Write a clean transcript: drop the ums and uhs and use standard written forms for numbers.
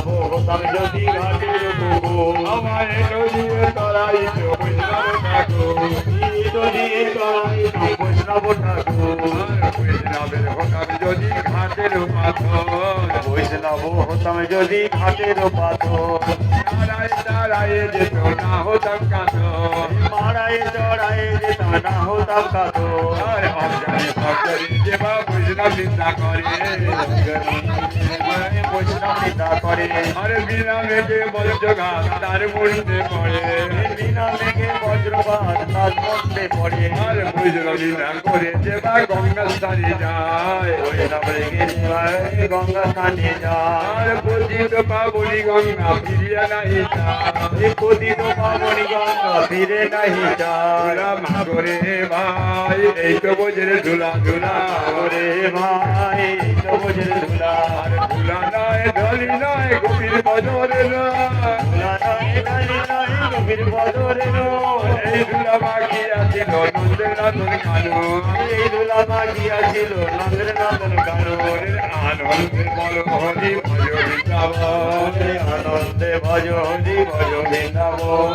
বৈষ্ণব হতাম যদি ঘাটের পুকুর আমায় নদীর তরাই বৈষ্ণব ঠাকুর দিয়ে তরাইত বৈষ্ণব ঠাকুর বৈষ্ণবের হতাম যদি ঘাটের পাথর বৈষ্ণব হতাম যদি ঘাটের পাথর তারায় তারায় যেত না হতাম কাতর মারায় চড়ায় যেতাম না হতাম কাতর আর অজ্ঞানী ভক্তরে যেবা বৈষ্ণব নিন্দা করে বৈষ্ণব নিন্দা করে আরে বিনা মেঘে বজ্রঘাত তার মরতে পড়ে বিনা মেঘে বজ্রপাত তার মধ্যে পড়ে আর বৈষ্ণব নিন্দা করে যেবা গঙ্গা স্থানে যায় বৈষ্ণব রেখে গঙ্গা স্থানে যায় আর পতিত পাবনি গঙ্গা ফিরিয়া নাহি যায় পতিত পাবনি গঙ্গা ফিরে নাহি যায় ধুলা মাগরে ভাই এই তো বোঝের ধুলা ধুলা ওরে ভাই সবুজের ধুলা আর ধুলা নয় ঢলি নয় গভীর বজরে নয় ধুলা নয় ডালি নয় গভীর বদরে এই ধুলা বাকি আছিল নন্দের নন্দন কানু এই ধুলা মাগিয়াছিল নন্দের নন্দন কানন আনন্দে বল হরি ভজ বৃন্দাবন আনন্দে ভজ হরি ভজ বৃন্দাবন